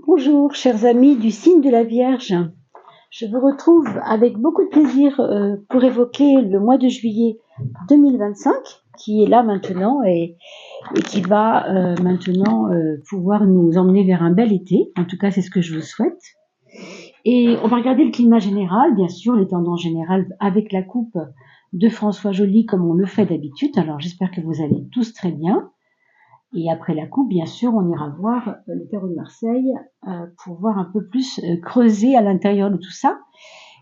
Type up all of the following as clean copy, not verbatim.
Bonjour, chers amis du signe de la Vierge. Je vous retrouve avec beaucoup de plaisir pour évoquer le mois de juillet 2025 qui est là maintenant et qui va maintenant pouvoir nous emmener vers un bel été. En tout cas, c'est ce que je vous souhaite. Et on va regarder le climat général, bien sûr, les tendances générales avec la coupe de François Joly comme on le fait d'habitude. Alors j'espère que vous allez tous très bien. Et après la coupe, bien sûr, on ira voir le tarot de Marseille pour voir un peu plus creuser à l'intérieur de tout ça.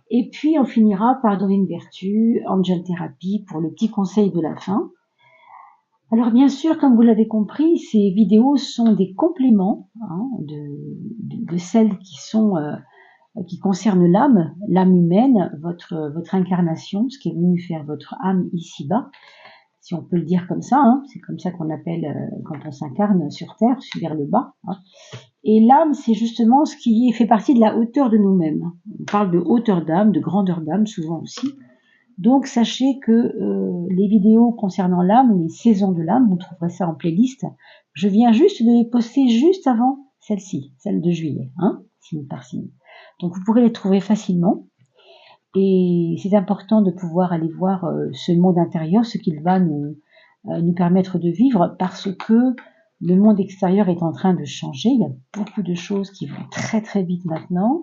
Et puis, on finira par donner une vertu, Angel Therapy, pour le petit conseil de la fin. Alors, bien sûr, comme vous l'avez compris, ces vidéos sont des compléments de celles qui concernent l'âme humaine, votre incarnation, ce qui est venu faire votre âme ici-bas. Si on peut le dire comme ça, c'est comme ça qu'on appelle quand on s'incarne sur Terre, vers le bas. Et l'âme, c'est justement ce qui fait partie de la hauteur de nous-mêmes. On parle de hauteur d'âme, de grandeur d'âme, souvent aussi. Donc, sachez que les vidéos concernant l'âme, les saisons de l'âme, vous trouverez ça en playlist. Je viens juste de les poster juste avant celle-ci, celle de juillet, signe par signe. Donc, vous pourrez les trouver facilement. Et c'est important de pouvoir aller voir ce monde intérieur, ce qu'il va nous permettre de vivre, parce que le monde extérieur est en train de changer. Il y a beaucoup de choses qui vont très très vite maintenant.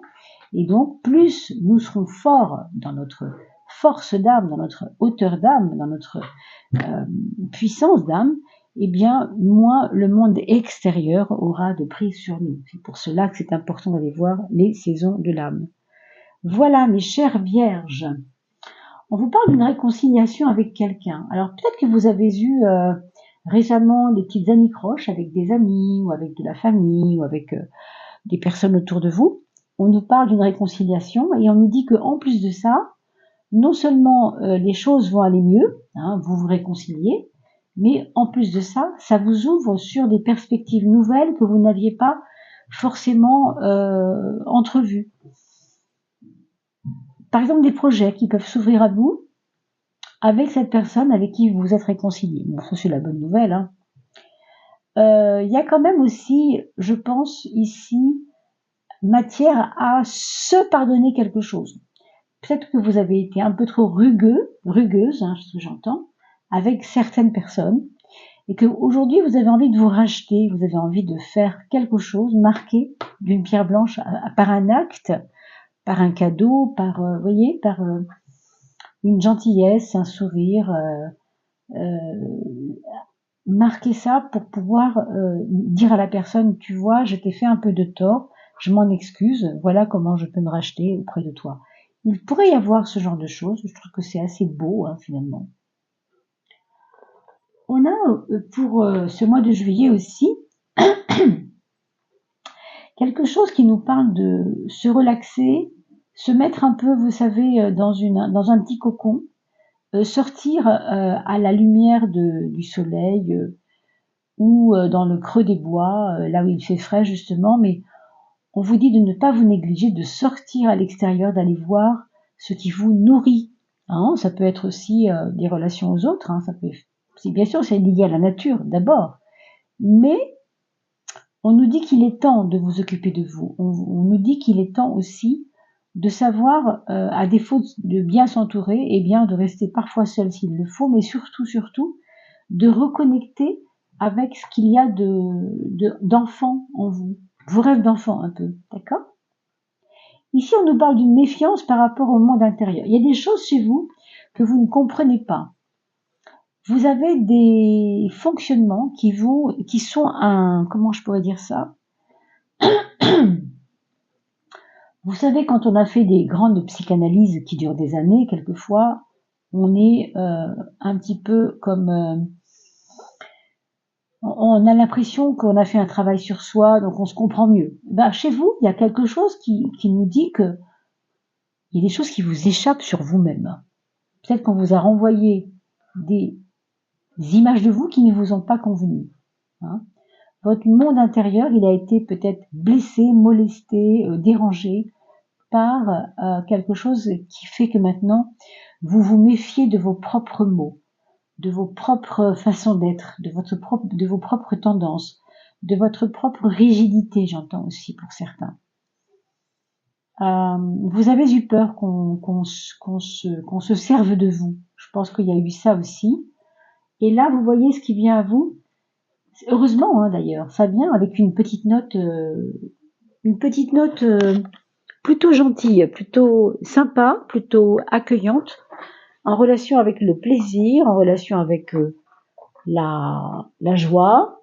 Et donc, plus nous serons forts dans notre force d'âme, dans notre hauteur d'âme, dans notre puissance d'âme, eh bien, moins le monde extérieur aura de prise sur nous. C'est pour cela que c'est important d'aller voir les saisons de l'âme. Voilà, mes chères vierges, on vous parle d'une réconciliation avec quelqu'un. Alors peut-être que vous avez eu récemment des petites anicroches avec des amis ou avec de la famille ou avec des personnes autour de vous. On nous parle d'une réconciliation et on nous dit qu'en plus de ça, non seulement les choses vont aller mieux, vous vous réconciliez, mais en plus de ça, ça vous ouvre sur des perspectives nouvelles que vous n'aviez pas forcément entrevues. Par exemple, des projets qui peuvent s'ouvrir à vous avec cette personne avec qui vous vous êtes réconcilié. Bon, ça c'est la bonne nouvelle. Il y a quand même aussi, je pense, ici, matière à se pardonner quelque chose. Peut-être que vous avez été un peu trop rugueuse, ce que j'entends, avec certaines personnes, et qu'aujourd'hui vous avez envie de vous racheter, vous avez envie de faire quelque chose, marqué d'une pierre blanche par un acte, par un cadeau, par une gentillesse, un sourire, marquer ça pour pouvoir dire à la personne, tu vois, je t'ai fait un peu de tort, je m'en excuse, voilà comment je peux me racheter auprès de toi. Il pourrait y avoir ce genre de choses, je trouve que c'est assez beau finalement. On a pour ce mois de juillet aussi quelque chose qui nous parle de se relaxer, se mettre un peu, vous savez, dans un petit cocon, sortir à la lumière du soleil ou dans le creux des bois, là où il fait frais justement, mais on vous dit de ne pas vous négliger, de sortir à l'extérieur, d'aller voir ce qui vous nourrit. Ça peut être aussi des relations aux autres, bien sûr c'est lié à la nature d'abord, mais on nous dit qu'il est temps de vous occuper de vous, on nous dit qu'il est temps aussi de savoir, à défaut de bien s'entourer, et bien de rester parfois seul s'il le faut, mais surtout, de reconnecter avec ce qu'il y a d'enfant en vous, vos rêves d'enfant un peu, d'accord? Ici, on nous parle d'une méfiance par rapport au monde intérieur. Il y a des choses chez vous que vous ne comprenez pas. Vous avez des fonctionnements qui sont comment je pourrais dire ça? Vous savez, quand on a fait des grandes psychanalyses qui durent des années, quelquefois, on est un petit peu comme on a l'impression qu'on a fait un travail sur soi, donc on se comprend mieux. Chez vous, il y a quelque chose qui nous dit que il y a des choses qui vous échappent sur vous-même. Peut-être qu'on vous a renvoyé des images de vous qui ne vous ont pas convenu. Votre monde intérieur, il a été peut-être blessé, molesté, dérangé par quelque chose qui fait que maintenant, vous vous méfiez de vos propres mots, de vos propres façons d'être, de vos propres tendances, de votre propre rigidité, j'entends aussi pour certains. Vous avez eu peur qu'on se serve de vous. Je pense qu'il y a eu ça aussi. Et là, vous voyez ce qui vient à vous. Heureusement, hein, d'ailleurs, ça vient avec une petite note plutôt gentille, plutôt sympa, plutôt accueillante, en relation avec le plaisir, en relation avec la joie,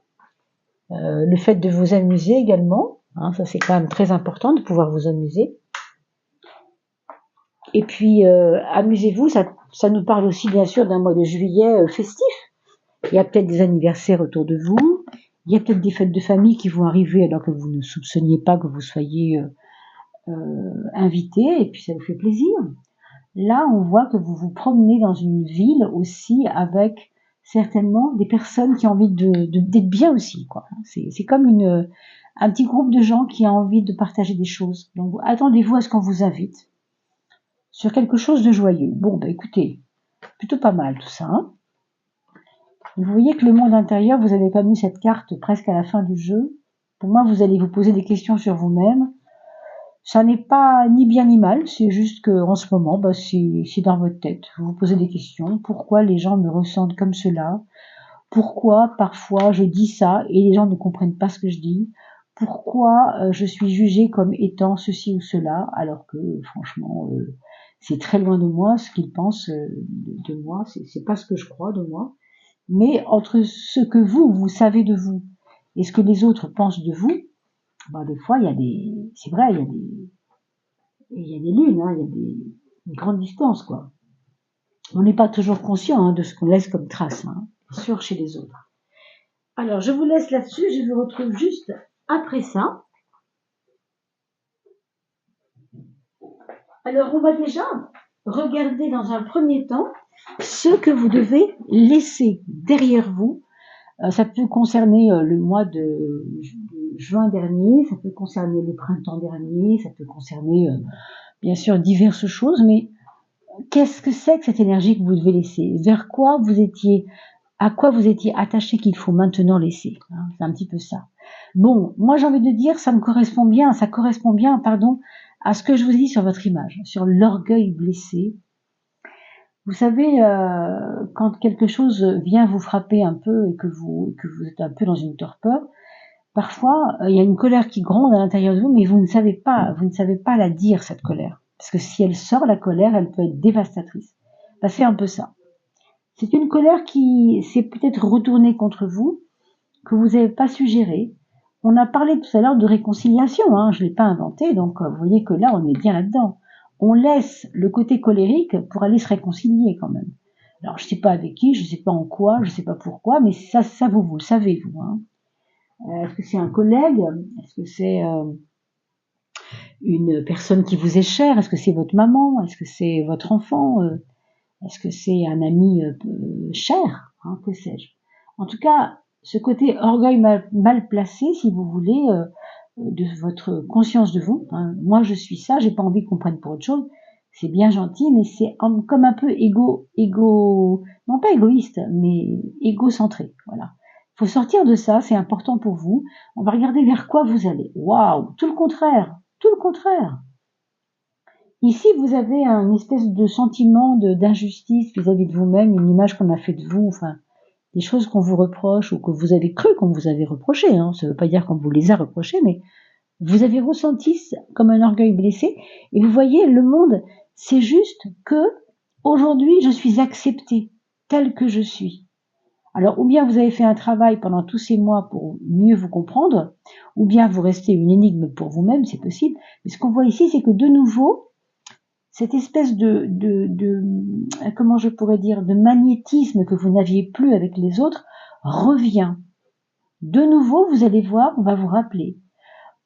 le fait de vous amuser également. Hein, ça c'est quand même très important de pouvoir vous amuser. Et puis amusez-vous, ça nous parle aussi bien sûr d'un mois de juillet festif. Il y a peut-être des anniversaires autour de vous, il y a peut-être des fêtes de famille qui vont arriver alors que vous ne soupçonniez pas que vous soyez invité, et puis ça vous fait plaisir. Là, on voit que vous vous promenez dans une ville aussi avec certainement des personnes qui ont envie d'être bien aussi, quoi. C'est comme un petit groupe de gens qui a envie de partager des choses. Donc, attendez-vous à ce qu'on vous invite sur quelque chose de joyeux. Bon, bah écoutez, plutôt pas mal tout ça, hein. Vous voyez que le monde intérieur, vous avez comme eu cette carte presque à la fin du jeu. Pour moi, vous allez vous poser des questions sur vous-même. Ça n'est pas ni bien ni mal, c'est juste que en ce moment, bah, c'est dans votre tête. Vous vous posez des questions. Pourquoi les gens me ressentent comme cela? Pourquoi parfois je dis ça et les gens ne comprennent pas ce que je dis? Pourquoi je suis jugée comme étant ceci ou cela, alors que franchement, c'est très loin de moi ce qu'ils pensent de moi. C'est pas ce que je crois de moi. Mais entre ce que vous savez de vous et ce que les autres pensent de vous, bah, des fois, c'est vrai, il y a des lunes, hein, il y a une grande distance, quoi. On n'est pas toujours conscient hein, de ce qu'on laisse comme trace, hein, bien sûr, chez les autres. Alors, je vous laisse là-dessus, je vous retrouve juste après ça. Alors, on va déjà regarder dans un premier temps ce que vous devez laisser derrière vous. Ça peut concerner le mois de juin dernier, ça peut concerner le printemps dernier, ça peut concerner bien sûr diverses choses, mais qu'est-ce que c'est que cette énergie que vous devez laisser? Vers quoi vous étiez, à quoi vous étiez attaché qu'il faut maintenant laisser, hein? C'est un petit peu ça. Bon, moi j'ai envie de dire, ça correspond bien, pardon, à ce que je vous ai dit sur votre image, sur l'orgueil blessé. Vous savez, quand quelque chose vient vous frapper un peu et que vous êtes un peu dans une torpeur, parfois il y a une colère qui gronde à l'intérieur de vous, mais vous ne savez pas la dire cette colère, parce que si elle sort la colère, elle peut être dévastatrice. Bah, c'est un peu ça. C'est une colère qui s'est peut-être retournée contre vous, que vous n'avez pas su gérer. On a parlé tout à l'heure de réconciliation, hein, je ne l'ai pas inventé, donc vous voyez que là on est bien là-dedans. On laisse le côté colérique pour aller se réconcilier quand même. Alors je sais pas avec qui, je sais pas en quoi, je sais pas pourquoi, mais ça vous le savez vous. Hein. Est-ce que c'est un collègue? Est-ce que c'est une personne qui vous est chère? Est-ce que c'est votre maman? Est-ce que c'est votre enfant? Est-ce que c'est un ami cher? Hein, que sais-je? En tout cas, ce côté orgueil mal placé, si vous voulez, de votre conscience de vous. Hein. Moi, je suis ça, j'ai pas envie qu'on prenne pour autre chose. C'est bien gentil, mais c'est comme un peu non pas égoïste, mais égocentré. Voilà. Il faut sortir de ça, c'est important pour vous. On va regarder vers quoi vous allez. Waouh, tout le contraire, tout le contraire. Ici, vous avez un espèce de sentiment d'injustice vis-à-vis de vous-même, une image qu'on a fait de vous, enfin, des choses qu'on vous reproche ou que vous avez cru qu'on vous avait reproché. Hein. Ça ne veut pas dire qu'on vous les a reprochées, mais vous avez ressenti comme un orgueil blessé. Et vous voyez, le monde, c'est juste que aujourd'hui, je suis acceptée telle que je suis. Alors, ou bien vous avez fait un travail pendant tous ces mois pour mieux vous comprendre, ou bien vous restez une énigme pour vous-même, c'est possible. Mais ce qu'on voit ici, c'est que de nouveau, cette espèce comment je pourrais dire, de magnétisme que vous n'aviez plus avec les autres revient. De nouveau, vous allez voir, on va vous rappeler,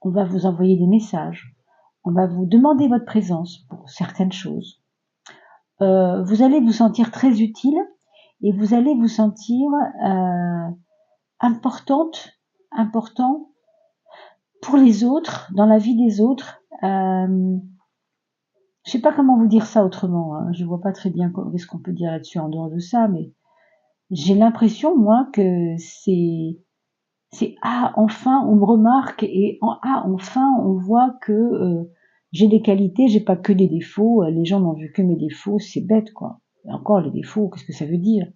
on va vous envoyer des messages, on va vous demander votre présence pour certaines choses. Vous allez vous sentir très utile et vous allez vous sentir important pour les autres, dans la vie des autres. Je sais pas comment vous dire ça autrement, hein. Je vois pas très bien qu'est-ce qu'on peut dire là-dessus en dehors de ça, mais j'ai l'impression, moi, que c'est C'est ah enfin on me remarque et ah enfin on voit que j'ai des qualités, j'ai pas que des défauts. Les gens n'ont vu que mes défauts, c'est bête quoi. Et encore les défauts, qu'est-ce que ça veut dire?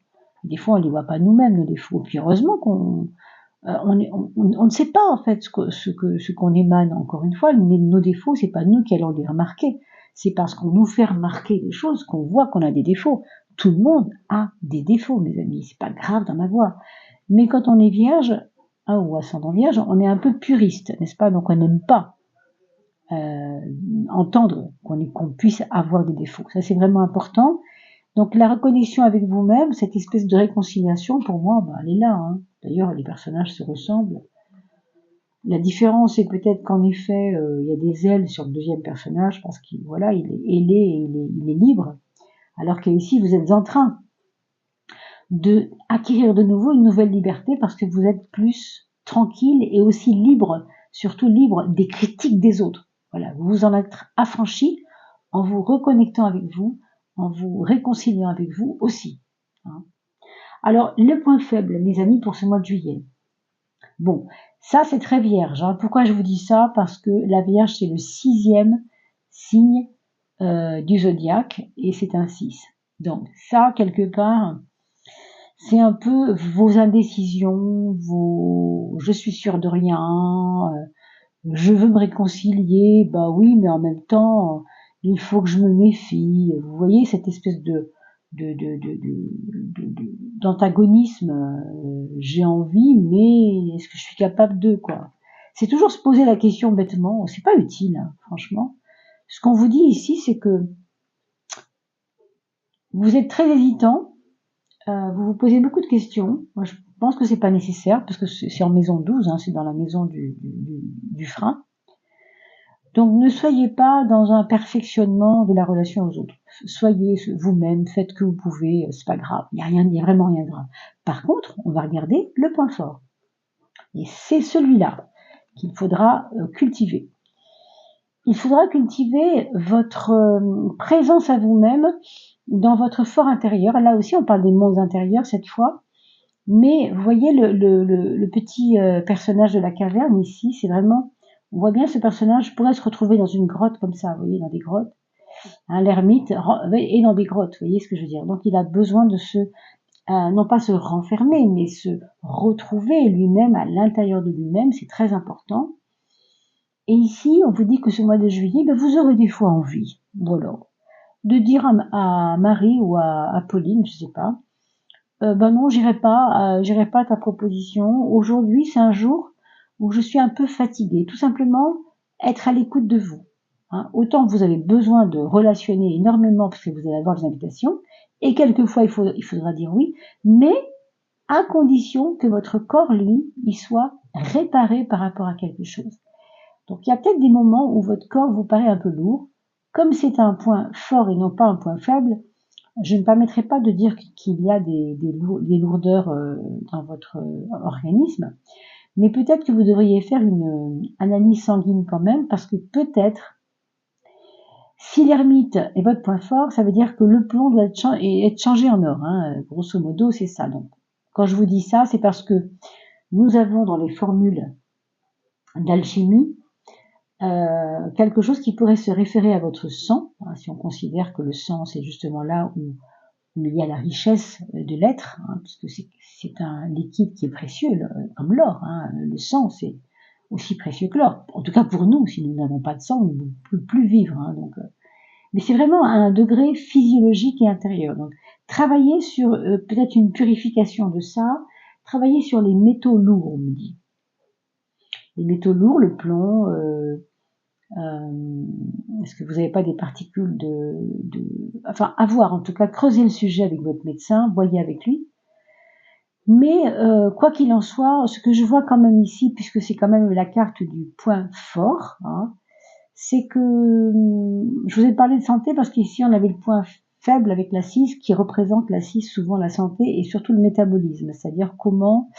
Des fois on les voit pas nous-mêmes nos défauts. Puis heureusement qu'on on ne sait pas en fait ce qu'on émane. Encore une fois, nos défauts, c'est pas nous qui allons les remarquer. C'est parce qu'on nous fait remarquer des choses qu'on voit qu'on a des défauts. Tout le monde a des défauts, mes amis. C'est pas grave d'en avoir. Mais quand on est vierge, hein, ou ascendant vierge, on est un peu puriste, n'est-ce pas? Donc on n'aime pas euh, entendre qu'on puisse avoir des défauts. Ça c'est vraiment important. Donc la reconnexion avec vous-même, cette espèce de réconciliation, pour moi, elle est là. Hein. D'ailleurs, les personnages se ressemblent. La différence, c'est peut-être qu'en effet, il y a des ailes sur le deuxième personnage parce qu'il voilà, il est ailé et il est libre, alors qu'ici, vous êtes en train de acquérir de nouveau une nouvelle liberté parce que vous êtes plus tranquille et aussi libre, surtout libre des critiques des autres. Voilà, vous vous en êtes affranchi en vous reconnectant avec vous, en vous réconciliant avec vous aussi. Hein. Alors, le point faible, mes amis, pour ce mois de juillet. Bon, ça c'est très vierge. Hein. Pourquoi je vous dis ça? Parce que la vierge, c'est le 6e signe du zodiaque et c'est un 6. Donc ça, quelque part, c'est un peu vos indécisions, vos je suis sûre de rien, je veux me réconcilier, bah oui, mais en même temps, il faut que je me méfie. Vous voyez cette espèce d'antagonisme. J'ai envie, mais est-ce que je suis capable de quoi? C'est toujours se poser la question bêtement. C'est pas utile, hein, franchement. Ce qu'on vous dit ici, c'est que vous êtes très hésitant. Vous vous posez beaucoup de questions. Moi, je pense que c'est pas nécessaire parce que c'est en maison 12, hein, c'est dans la maison du frein. Donc ne soyez pas dans un perfectionnement de la relation aux autres. Soyez vous-même, faites ce que vous pouvez, c'est pas grave, il y a vraiment rien de grave. Par contre, on va regarder le point fort. Et c'est celui-là qu'il faudra cultiver. Il faudra cultiver votre présence à vous-même dans votre fort intérieur. Là aussi, on parle des mondes intérieurs cette fois. Mais vous voyez le petit personnage de la caverne ici, c'est vraiment, on voit bien ce personnage pourrait se retrouver dans une grotte comme ça, vous voyez, dans des grottes. Hein, l'ermite est dans des grottes, vous voyez ce que je veux dire. Donc il a besoin de non pas se renfermer, mais se retrouver lui-même à l'intérieur de lui-même, c'est très important. Et ici, on vous dit que ce mois de juillet, ben, vous aurez des fois envie, voilà, de dire à Marie ou à Pauline, je sais pas, ben non, j'irai pas à ta proposition. Aujourd'hui, c'est un jour où je suis un peu fatiguée. Tout simplement, être à l'écoute de vous. Hein. Autant vous avez besoin de relationner énormément parce que vous allez avoir des invitations, et quelquefois il faudra dire oui, mais à condition que votre corps, lui, il soit réparé par rapport à quelque chose. Donc il y a peut-être des moments où votre corps vous paraît un peu lourd. Comme c'est un point fort et non pas un point faible, je ne me permettrai pas de dire qu'il y a des lourdeurs dans votre organisme, mais peut-être que vous devriez faire une analyse sanguine quand même, parce que peut-être, si l'ermite est votre point fort, ça veut dire que le plomb doit être changé en or. Hein. Grosso modo, c'est ça. Donc, quand je vous dis ça, c'est parce que nous avons dans les formules d'alchimie quelque chose qui pourrait se référer à votre sang, hein, si on considère que le sang, c'est justement là où il y a la richesse de l'être, hein, puisque c'est un liquide qui est précieux, comme l'or. Hein. Le sang, c'est aussi précieux que l'or. En tout cas pour nous, si nous n'avons pas de sang, nous ne pouvons plus vivre. Hein, donc, mais c'est vraiment à un degré physiologique et intérieur. Donc, travailler sur peut-être une purification de ça, travailler sur les métaux lourds, on me dit. Les métaux lourds, le plomb, est-ce que vous n'avez pas des particules enfin, à voir, en tout cas, creusez le sujet avec votre médecin, voyez avec lui. Mais quoi qu'il en soit, ce que je vois quand même ici, puisque c'est quand même la carte du point fort, hein, c'est que je vous ai parlé de santé parce qu'ici on avait le point faible avec la 6 qui représente la 6 souvent la santé et surtout le métabolisme, c'est-à-dire comment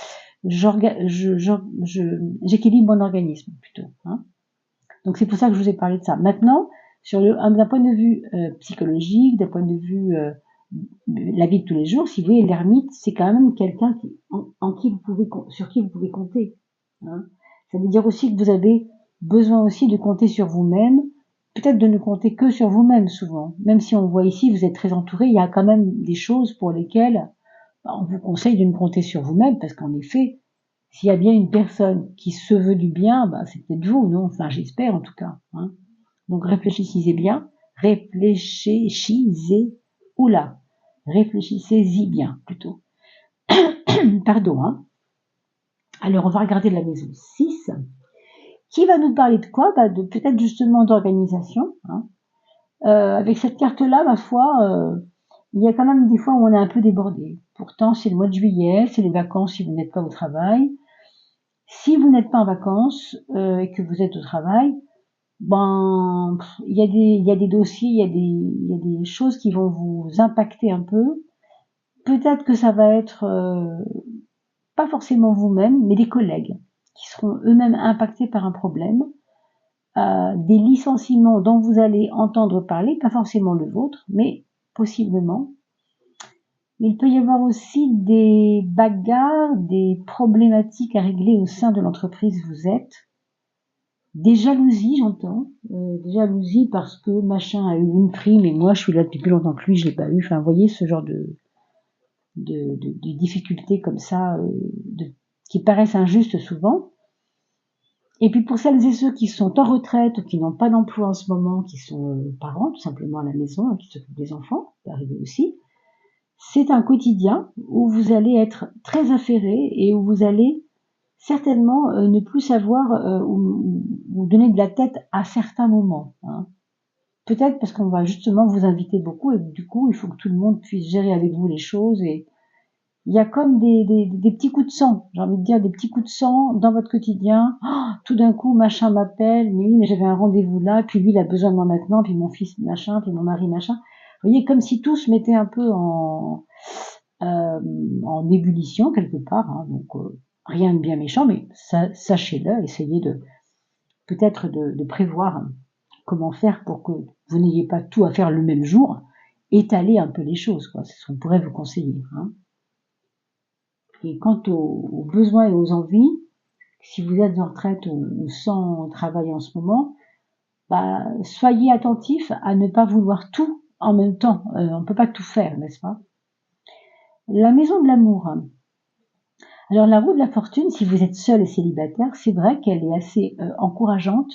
j'équilibre mon organisme plutôt. Hein. Donc c'est pour ça que je vous ai parlé de ça. Maintenant, d'un point de vue psychologique, d'un point de vue la vie de tous les jours, si vous voyez l'ermite, c'est quand même quelqu'un sur qui vous pouvez compter. hein. Ça veut dire aussi que vous avez besoin aussi de compter sur vous-même, peut-être de ne compter que sur vous-même souvent. Même si on voit ici, vous êtes très entouré, il y a quand même des choses pour lesquelles on vous conseille de ne compter sur vous-même, parce qu'en effet, s'il y a bien une personne qui se veut du bien, c'est peut-être vous, non? Enfin, j'espère en tout cas, hein. Donc réfléchissez bien, réfléchissez-y bien plutôt. Pardon, hein. Alors on va regarder la maison 6, qui va nous parler de quoi? De peut-être justement d'organisation, hein. Avec cette carte-là, ma foi, il y a quand même des fois où on est un peu débordé. Pourtant, c'est le mois de juillet, c'est les vacances si vous n'êtes pas au travail. Si vous n'êtes pas en vacances et que vous êtes au travail, il y a des dossiers, il y a des choses qui vont vous impacter un peu. Peut-être que ça va être pas forcément vous-même, mais des collègues qui seront eux-mêmes impactés par un problème. Des licenciements dont vous allez entendre parler, pas forcément le vôtre, mais possiblement. Il peut y avoir aussi des bagarres, des problématiques à régler au sein de l'entreprise où vous êtes. Des jalousies, j'entends. Des jalousies parce que machin a eu une prime et moi je suis là depuis plus longtemps que lui, je l'ai pas eu. Enfin, vous voyez ce genre de difficultés comme ça, qui paraissent injustes souvent. Et puis pour celles et ceux qui sont en retraite ou qui n'ont pas d'emploi en ce moment, qui sont parents tout simplement à la maison, qui s'occupent des enfants, ça peut arriver aussi, c'est un quotidien où vous allez être très affairé et où vous allez certainement ne plus savoir où donner de la tête à certains moments, hein. Peut-être parce qu'on va justement vous inviter beaucoup et du coup il faut que tout le monde puisse gérer avec vous les choses et il y a comme des petits coups de sang, j'ai envie de dire des petits coups de sang dans votre quotidien. Oh, tout d'un coup, machin m'appelle, mais oui, mais j'avais un rendez-vous là, puis lui, il a besoin de moi maintenant, puis mon fils machin, puis mon mari machin. Vous voyez, comme si tout se mettait un peu en ébullition quelque part, hein. Donc, rien de bien méchant, mais sachez-le, essayez peut-être de prévoir comment faire pour que vous n'ayez pas tout à faire le même jour, étaler un peu les choses, quoi. C'est ce qu'on pourrait vous conseiller, hein. Et quant aux besoins et aux envies, si vous êtes en retraite ou sans travail en ce moment, soyez attentifs à ne pas vouloir tout en même temps. On ne peut pas tout faire, n'est-ce pas? La maison de l'amour. Alors la roue de la fortune, si vous êtes seul et célibataire, c'est vrai qu'elle est assez encourageante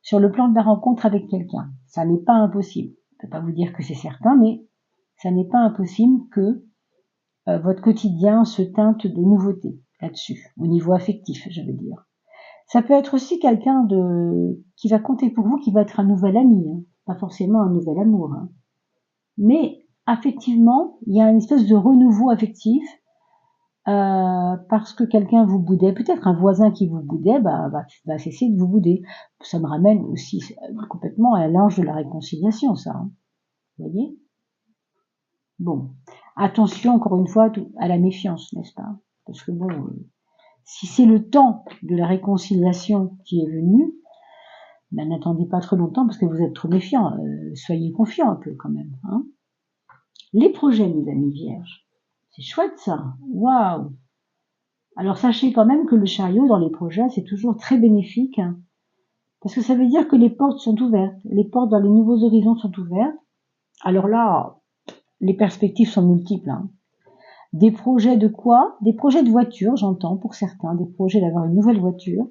sur le plan de la rencontre avec quelqu'un. Ça n'est pas impossible. Je ne peux pas vous dire que c'est certain, mais ça n'est pas impossible que votre quotidien se teinte de nouveautés là-dessus, au niveau affectif, je veux dire. Ça peut être aussi quelqu'un qui va compter pour vous, qui va être un nouvel ami, hein. Pas forcément un nouvel amour, hein. Mais affectivement, il y a une espèce de renouveau affectif parce que quelqu'un vous boudait, peut-être un voisin qui vous boudait, va cesser de vous bouder. Ça me ramène aussi complètement à l'ange de la réconciliation, ça, hein. Vous voyez? Bon, attention encore une fois à la méfiance, n'est-ce pas? Parce que bon, si c'est le temps de la réconciliation qui est venu, n'attendez pas trop longtemps parce que vous êtes trop méfiant. Soyez confiant un peu quand même, hein. Les projets, mes amis vierges, c'est chouette ça. Waouh! Alors sachez quand même que le chariot dans les projets, c'est toujours très bénéfique, hein, parce que ça veut dire que les portes sont ouvertes, les portes dans les nouveaux horizons sont ouvertes. Alors là, les perspectives sont multiples, hein. Des projets de quoi? Des projets de voiture, j'entends pour certains, des projets d'avoir une nouvelle voiture.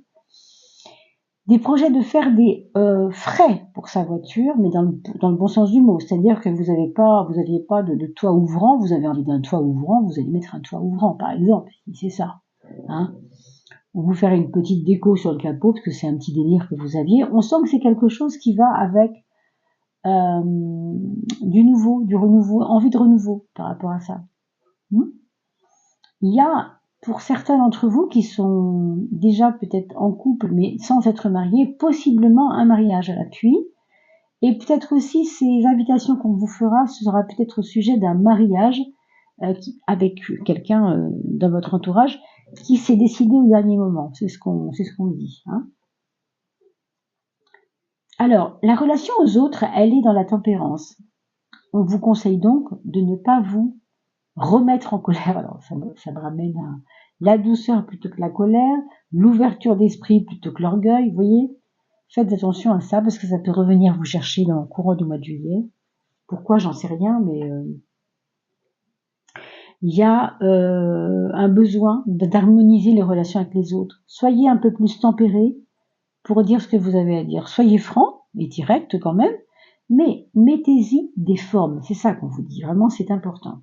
Des projets de faire des frais pour sa voiture, mais dans le bon sens du mot. C'est-à-dire que vous n'aviez pas de toit ouvrant, vous avez envie d'un toit ouvrant, vous allez mettre un toit ouvrant, par exemple, si c'est ça, hein. Ou vous faire une petite déco sur le capot, parce que c'est un petit délire que vous aviez. On sent que c'est quelque chose qui va avec du nouveau, du renouveau, envie de renouveau par rapport à ça. Il y a pour certains d'entre vous qui sont déjà peut-être en couple mais sans être mariés, possiblement un mariage à l'appui. Et peut-être aussi ces invitations qu'on vous fera, ce sera peut-être au sujet d'un mariage avec quelqu'un dans votre entourage qui s'est décidé au dernier moment. C'est ce qu'on dit, hein. Alors, la relation aux autres, elle est dans la tempérance. On vous conseille donc de ne pas vous remettre en colère. Alors, ça me ramène à la douceur plutôt que la colère, l'ouverture d'esprit plutôt que l'orgueil, vous voyez. Faites attention à ça parce que ça peut revenir vous chercher dans le courant du mois de juillet. Pourquoi, j'en sais rien, mais il y a un besoin d'harmoniser les relations avec les autres. Soyez un peu plus tempérés pour dire ce que vous avez à dire. Soyez franc et direct quand même, mais mettez-y des formes. C'est ça qu'on vous dit. Vraiment, c'est important.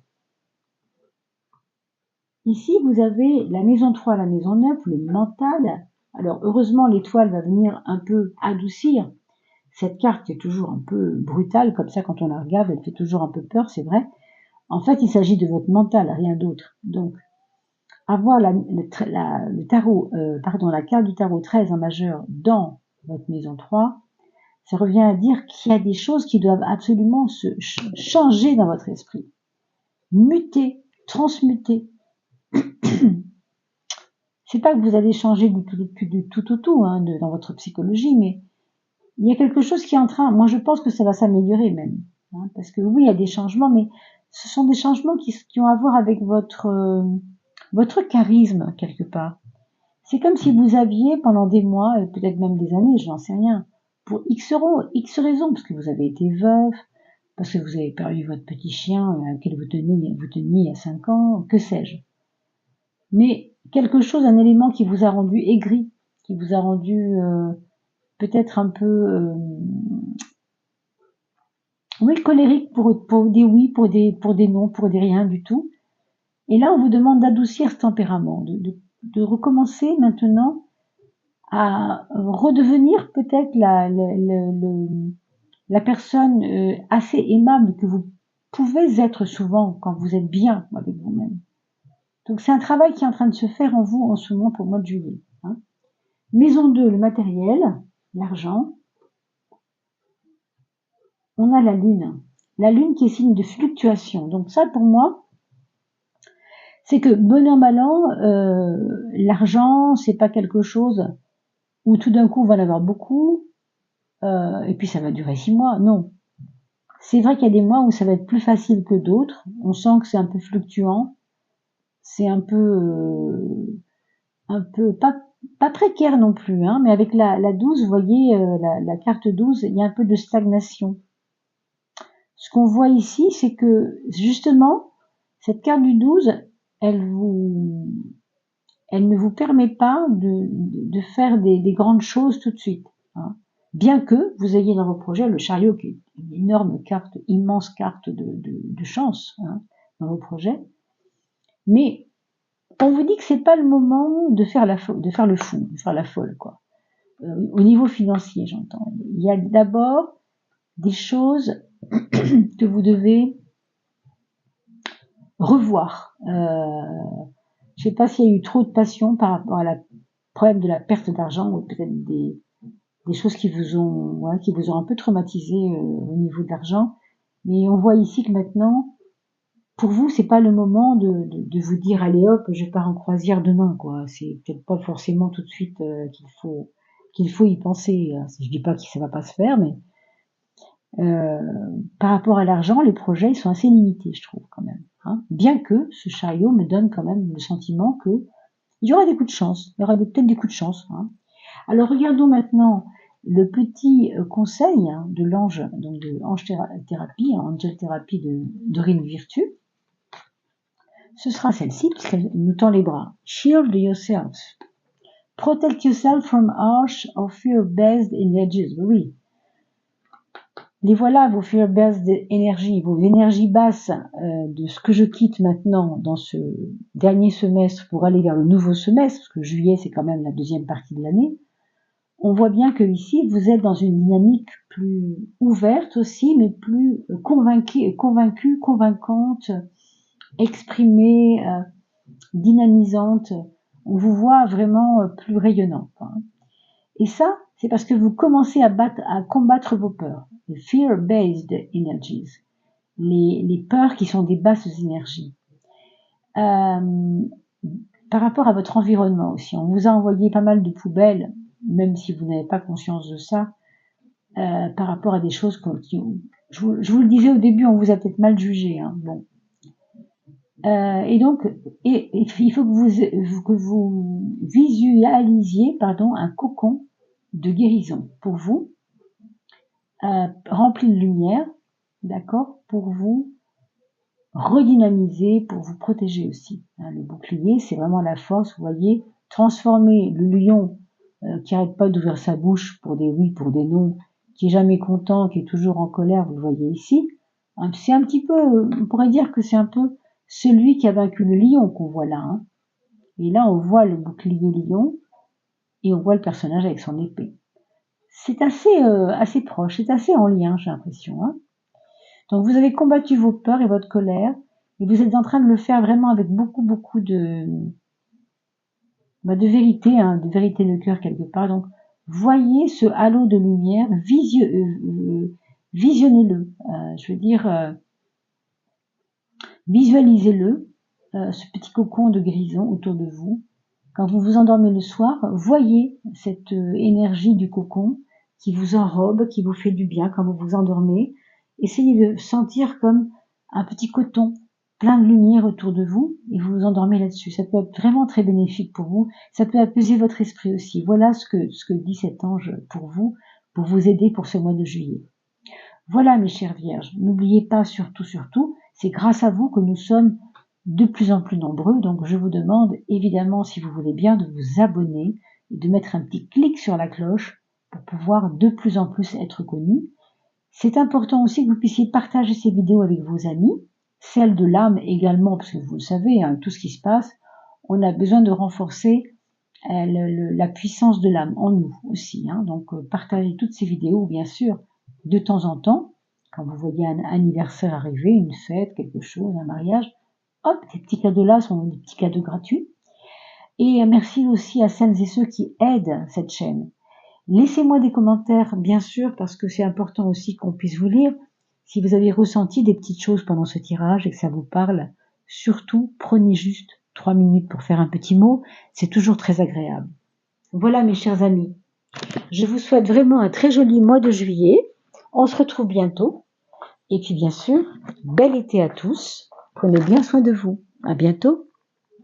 Ici, vous avez la maison 3, la maison 9, le mental. Alors, heureusement, l'étoile va venir un peu adoucir cette carte qui est toujours un peu brutale, comme ça, quand on la regarde, elle fait toujours un peu peur, c'est vrai. En fait, il s'agit de votre mental, rien d'autre. Donc, avoir le tarot, la carte du tarot 13 en majeur dans votre maison 3, ça revient à dire qu'il y a des choses qui doivent absolument se changer dans votre esprit. Muter, transmuter. C'est pas que vous allez changer du tout au tout dans votre psychologie, mais il y a quelque chose qui est en train, moi je pense que ça va s'améliorer même. Parce que oui, il y a des changements, mais ce sont des changements qui ont à voir avec votre charisme, quelque part. C'est comme si vous aviez pendant des mois, peut-être même des années, je n'en sais rien, pour X raisons, parce que vous avez été veuf, parce que vous avez perdu votre petit chien auquel vous teniez il y a 5 ans, que sais-je. Mais quelque chose, un élément qui vous a rendu aigri, qui vous a rendu peut-être un peu colérique pour des oui, pour des non, pour des rien du tout. Et là, on vous demande d'adoucir ce tempérament, de recommencer maintenant à redevenir peut-être la personne assez aimable que vous pouvez être souvent quand vous êtes bien avec vous-même. Donc c'est un travail qui est en train de se faire en vous en ce moment pour le mois de juillet. Maison 2, le matériel, l'argent. On a la lune. La lune qui est signe de fluctuation. Donc ça, pour moi, c'est que bon an, mal an, l'argent, c'est pas quelque chose où tout d'un coup on va en avoir beaucoup, et puis ça va durer 6 mois. Non. C'est vrai qu'il y a des mois où ça va être plus facile que d'autres. On sent que c'est un peu fluctuant. C'est un peu pas précaire non plus, mais avec la 12, vous voyez, la carte 12, il y a un peu de stagnation. Ce qu'on voit ici, c'est que justement, cette carte du 12, elle ne vous permet pas de faire des grandes choses tout de suite. Bien que vous ayez dans vos projets le chariot, qui est une énorme carte, immense carte de chance dans vos projets. Mais on vous dit que c'est pas le moment de faire le fou, de faire la folle, quoi. Au niveau financier, j'entends. Il y a d'abord des choses que vous devez revoir. Je sais pas s'il y a eu trop de passion par rapport à la problème de la perte d'argent ou peut-être des choses qui vous ont un peu traumatisé au niveau de l'argent. Mais on voit ici que maintenant, pour vous, c'est pas le moment de vous dire allez hop, je pars en croisière demain, quoi. C'est peut-être pas forcément tout de suite qu'il faut y penser. Je dis pas que ça va pas se faire, mais par rapport à l'argent, les projets ils sont assez limités, je trouve quand même. Bien que ce chariot me donne quand même le sentiment que il y aura des coups de chance, il y aura peut-être des coups de chance. Alors regardons maintenant le petit conseil de l'ange, donc de Ange Thérapie, Angel Thérapie de Dorine Virtue. Ce sera celle-ci, puisqu'elle nous tend les bras. Shield yourself. Protect yourself from harsh or fear-based energies. Oui. Les voilà, vos fear-based énergies, vos énergies basses de ce que je quitte maintenant dans ce dernier semestre pour aller vers le nouveau semestre, parce que juillet, c'est quand même la deuxième partie de l'année. On voit bien que ici, vous êtes dans une dynamique plus ouverte aussi, mais plus convaincue, convaincante, exprimée, dynamisante. On vous voit vraiment plus rayonnant. Et ça, c'est parce que vous commencez à combattre vos peurs. Les fear-based energies. Les peurs qui sont des basses énergies. Par rapport à votre environnement aussi. On vous a envoyé pas mal de poubelles, même si vous n'avez pas conscience de ça, par rapport à des choses je vous le disais au début, on vous a peut-être mal jugé. Bon. Et donc, il faut que vous visualisiez, pardon, un cocon de guérison pour vous, rempli de lumière, d'accord, pour vous redynamiser, pour vous protéger aussi. Le bouclier, c'est vraiment la force, vous voyez, transformer le lion qui arrête pas d'ouvrir sa bouche pour des oui, pour des non, qui est jamais content, qui est toujours en colère, vous le voyez ici. C'est un petit peu, on pourrait dire que c'est un peu celui qui a vaincu le lion qu'on voit là. Hein. Et là, on voit le bouclier lion et on voit le personnage avec son épée. C'est assez proche, c'est assez en lien, j'ai l'impression. Hein. Donc vous avez combattu vos peurs et votre colère, et vous êtes en train de le faire vraiment avec beaucoup de vérité, hein, de vérité de cœur quelque part. Donc voyez ce halo de lumière, visionnez-le, je veux dire, visualisez-le, ce petit cocon de grisons autour de vous. Quand vous vous endormez le soir, voyez cette énergie du cocon qui vous enrobe, qui vous fait du bien quand vous vous endormez. Essayez de sentir comme un petit coton plein de lumière autour de vous et vous vous endormez là-dessus. Ça peut être vraiment très bénéfique pour vous. Ça peut apaiser votre esprit aussi. Voilà ce que dit cet ange pour vous aider pour ce mois de juillet. Voilà mes chères vierges, n'oubliez pas surtout, c'est grâce à vous que nous sommes de plus en plus nombreux, donc je vous demande évidemment, si vous voulez bien, de vous abonner et de mettre un petit clic sur la cloche pour pouvoir de plus en plus être connus. C'est important aussi que vous puissiez partager ces vidéos avec vos amis, celles de l'âme également, parce que vous le savez, hein, tout ce qui se passe, on a besoin de renforcer la puissance de l'âme en nous aussi. Hein, donc partagez toutes ces vidéos, bien sûr, de temps en temps, quand vous voyez un anniversaire arriver, une fête, quelque chose, un mariage, hop, ces petits cadeaux-là sont des petits cadeaux gratuits. Et merci aussi à celles et ceux qui aident cette chaîne. Laissez-moi des commentaires, bien sûr, parce que c'est important aussi qu'on puisse vous lire. Si vous avez ressenti des petites choses pendant ce tirage et que ça vous parle, surtout, prenez juste 3 minutes pour faire un petit mot. C'est toujours très agréable. Voilà, mes chers amis. Je vous souhaite vraiment un très joli mois de juillet. On se retrouve bientôt. Et puis, bien sûr, bel été à tous. Prenez bien soin de vous. À bientôt.